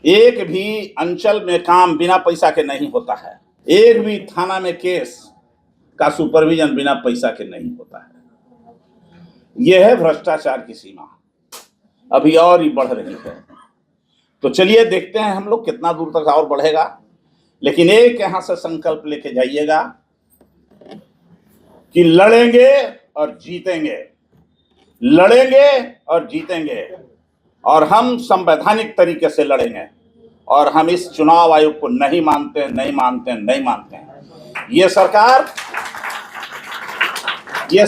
एक भी अंचल में काम बिना पैसा के नहीं होता है। एक भी थाना में केस का सुपरविजन बिना पैसा के नहीं होता है। यह है भ्रष्टाचार की सीमा, अभी और ही बढ़ रही है। तो चलिए देखते हैं हम लोग कितना दूर तक और बढ़ेगा, लेकिन एक यहां से संकल्प लेके जाइएगा कि लड़ेंगे और जीतेंगे, लड़ेंगे और जीतेंगे, और हम संवैधानिक तरीके से लड़ेंगे, और हम इस चुनाव आयोग को नहीं मानते, नहीं मानते, नहीं मानते। ये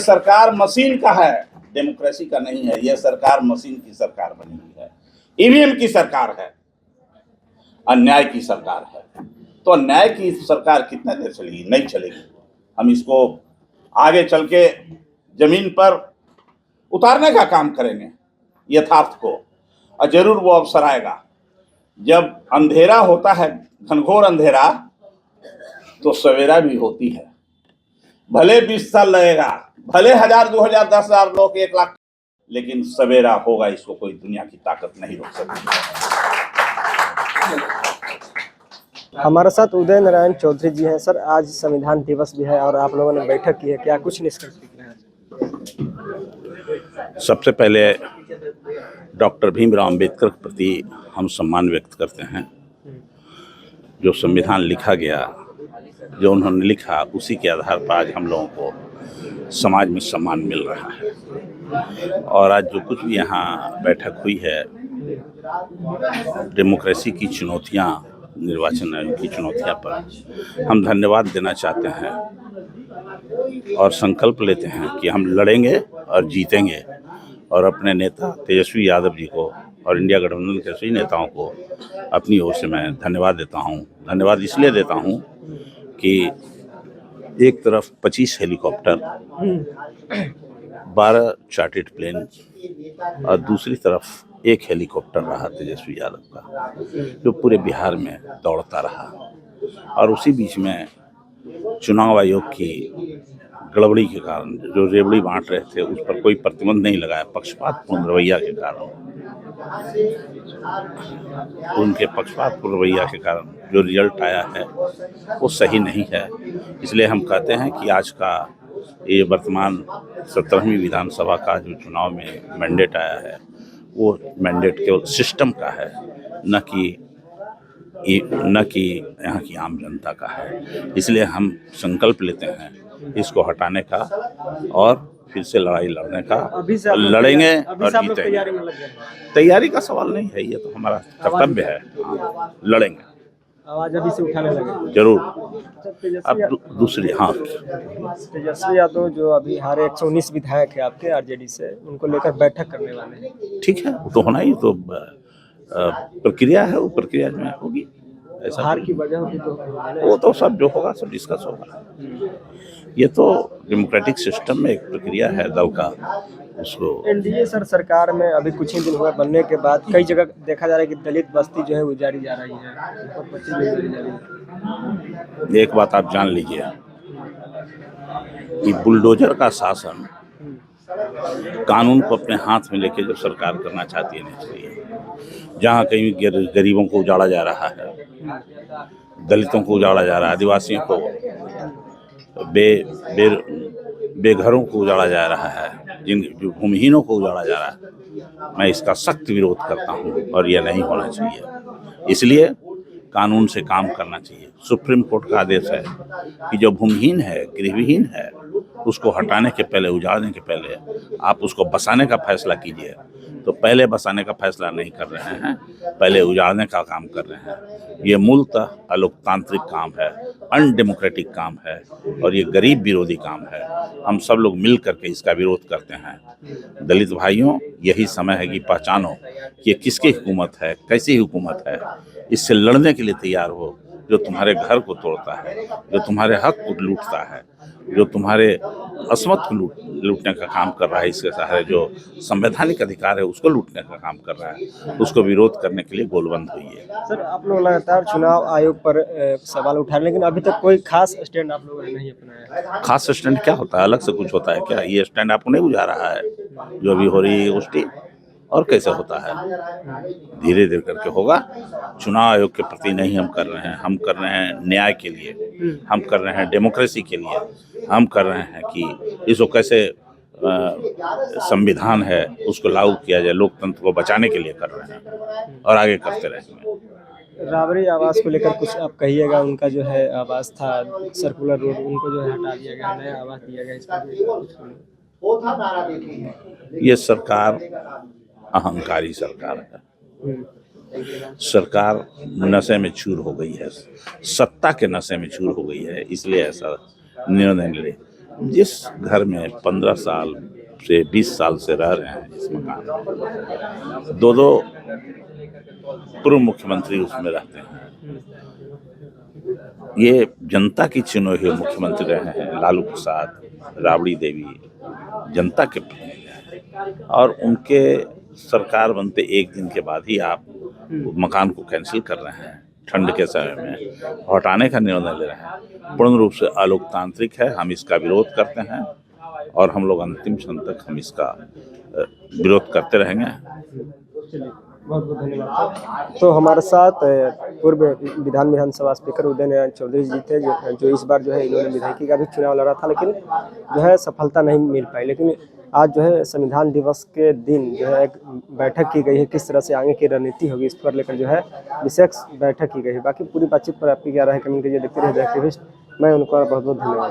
सरकार मशीन का है, डेमोक्रेसी का नहीं है। यह सरकार मशीन की सरकार बनी हुई है, ईवीएम की सरकार है, अन्याय की सरकार है। तो अन्याय की सरकार कितना देर चलेगी? नहीं चलेगी। हम इसको आगे चल के जमीन पर उतारने का काम करेंगे, यथार्थ को, और जरूर वो अवसर आएगा जब अंधेरा होता है, घनघोर अंधेरा, तो सवेरा भी होती है। भले 20 साल लगेगा, भले 1000, 2000, 10,000 लोग, 1 लाख, लेकिन सवेरा होगा। इसको कोई दुनिया की ताकत नहीं रोक सकती। हमारे साथ उदय नारायण चौधरी जी हैं। सर, आज संविधान दिवस भी है और आप लोगों ने बैठक की है, क्या कुछ निष्कर्ष निकले हैं? सबसे पहले डॉक्टर भीमराव अंबेडकर के प्रति हम सम्मान व्यक्त करते हैं। जो संविधान लिखा गया, जो उन्होंने लिखा, उसी के आधार पर आज हम लोगों को समाज में सम्मान मिल रहा है। और आज जो कुछ भी यहाँ बैठक हुई है, डेमोक्रेसी की चुनौतियाँ, निर्वाचन आयोग की चुनौतियाँ पर हम धन्यवाद देना चाहते हैं और संकल्प लेते हैं कि हम लड़ेंगे और जीतेंगे। और अपने नेता तेजस्वी यादव जी को और इंडिया गठबंधन के सभी नेताओं को अपनी ओर से मैं धन्यवाद देता हूँ। धन्यवाद इसलिए देता हूँ कि एक तरफ 25 हेलीकॉप्टर, 12 चार्टर्ड प्लेन, और दूसरी तरफ एक हेलीकॉप्टर रहा तेजस्वी यादव का, जो पूरे बिहार में दौड़ता रहा। और उसी बीच में चुनाव आयोग की गड़बड़ी के कारण जो रेवड़ी बांट रहे थे, उस पर कोई प्रतिबंध नहीं लगाया। पक्षपातपूर्ण रवैया के कारण, उनके पक्षपातपूर्ण रवैया के कारण जो रिजल्ट आया है वो सही नहीं है। इसलिए हम कहते हैं कि आज का ये वर्तमान 17वीं विधानसभा का जो चुनाव में मैंडेट आया है, वो मैंडेट केवल सिस्टम का है, न कि यहाँ की आम जनता का है। इसलिए हम संकल्प लेते हैं इसको हटाने का और फिर से लड़ाई लड़ने का। लड़ेंगे और जीतेंगे। तैयारी का सवाल नहीं है, ये तो हमारा कर्तव्य है। लड़ेंगे, आवाज अभी से उठाने लगे जरूर। अब दूसरी, हाँ, तेजस्वी यादव जो अभी हारे 119 विधायक है आपके आरजेडी से, उनको लेकर बैठक करने वाले हैं। ठीक है, वो तो होना ही, तो प्रक्रिया है, वो प्रक्रिया में होगी। ऐसा हार की वजह होगी तो वो तो सब जो होगा सब डिस्कस होगा। ये तो डेमोक्रेटिक सिस्टम में एक प्रक्रिया है दल का, उसको। एनडीए सर सरकार में अभी कुछ ही दिन हुआ बनने के बाद कई जगह देखा जा रहा है कि दलित बस्ती जो है उजाड़ी जा रही है, प्रॉपर्टी उजाड़ी जा रही है। एक बात आप जान लीजिए कि बुलडोजर का शासन कानून को अपने हाथ में लेके जो सरकार करना चाहती है, नहीं चाहिए। जहाँ कहीं गरीबों को उजाड़ा जा रहा है, दलितों को उजाड़ा जा रहा है, आदिवासियों को, बेघरों को उजाड़ा जा रहा है, जो भूमिहीनों को उजाड़ा जा रहा है, मैं इसका सख्त विरोध करता हूँ और यह नहीं होना चाहिए। इसलिए कानून से काम करना चाहिए। सुप्रीम कोर्ट का आदेश है कि जो भूमिहीन है, गृहविहीन है, उसको हटाने के पहले, उजाड़ने के पहले आप उसको बसाने का फैसला कीजिए। तो पहले बसाने का फैसला नहीं कर रहे हैं, पहले उजाड़ने का काम कर रहे हैं। ये मूलतः अलोकतांत्रिक काम है, अनडेमोक्रेटिक काम है, और ये गरीब विरोधी काम है। हम सब लोग मिल करके इसका विरोध करते हैं। दलित भाइयों, यही समय है कि पहचानो कि ये किसकी हुकूमत है, कैसी हुकूमत है। इससे लड़ने के लिए तैयार हो, जो तुम्हारे घर को तोड़ता है, जो तुम्हारे हक को लूटता है, जो तुम्हारे असमत को लूटने का काम कर रहा है, इसके सहारे जो संवैधानिक अधिकार है उसको लूटने का काम कर रहा है, उसको विरोध करने के लिए गोलबंद हुई है। सर, आप लोग लगातार चुनाव आयोग पर सवाल उठा रहे हैं, लेकिन अभी तक कोई खास स्टैंड आप लोगों ने नहीं अपनाया। खास स्टैंड क्या होता है? अलग से कुछ होता है क्या? ये स्टैंड आपको नहीं बुझा रहा है जो अभी हो रही है गोष्ठी? और कैसे होता है? धीरे धीरे करके होगा। चुनाव आयोग के प्रति नहीं हम कर रहे हैं, हम कर रहे हैं न्याय के लिए, हम कर रहे हैं डेमोक्रेसी के लिए, हम कर रहे हैं कि इसको कैसे संविधान है उसको लागू किया जाए, लोकतंत्र को बचाने के लिए कर रहे हैं और आगे करते रहेंगे। राबड़ी आवास को लेकर कुछ आप कहिएगा। उनका जो है आवास था सर्कुलर रोड, उनको जो है हटा दिया गया, नया आवास दिया गया, इस पर भी कुछ बोलिए। ये सरकार अहंकारी सरकार है। सरकार नशे में चूर हो गई है, सत्ता के नशे में चूर हो गई है, इसलिए ऐसा निर्णय ले। जिस घर में 15 साल से 20 साल से रह रहे हैं इस मकान में, दो पूर्व मुख्यमंत्री उसमें रहते हैं। ये जनता की चुने हुए मुख्यमंत्री रहे हैं। लालू प्रसाद, राबड़ी देवी जनता के प्रतिनिधि हैं और उनके सरकार बनते एक दिन के बाद ही आप मकान को कैंसिल कर रहे हैं। ठंड के समय में हटाने का निर्णय ले रहे हैं, पूर्ण रूप से अलोकतांत्रिक है। हम इसका विरोध करते हैं और हम लोग अंतिम क्षण तक हम इसका विरोध करते रहेंगे। बहुत बहुत धन्यवाद। तो हमारे साथ पूर्व विधानसभा स्पीकर उदय नारायण चौधरी जी थे, जो इस बार जो है इन्होंने विधायकी का भी चुनाव लड़ा था, लेकिन जो है सफलता नहीं मिल पाई। लेकिन आज जो है संविधान दिवस के दिन जो है एक बैठक की गई है, किस तरह से आगे की रणनीति होगी इस पर लेकर जो है विशेष बैठक की गई है। बाकी पूरी बातचीत पर आपकी क्या राय है कमेंट कीजिए। देखते रहिए द एक्टिविस्ट। मैं उनका बहुत बहुत धन्यवाद।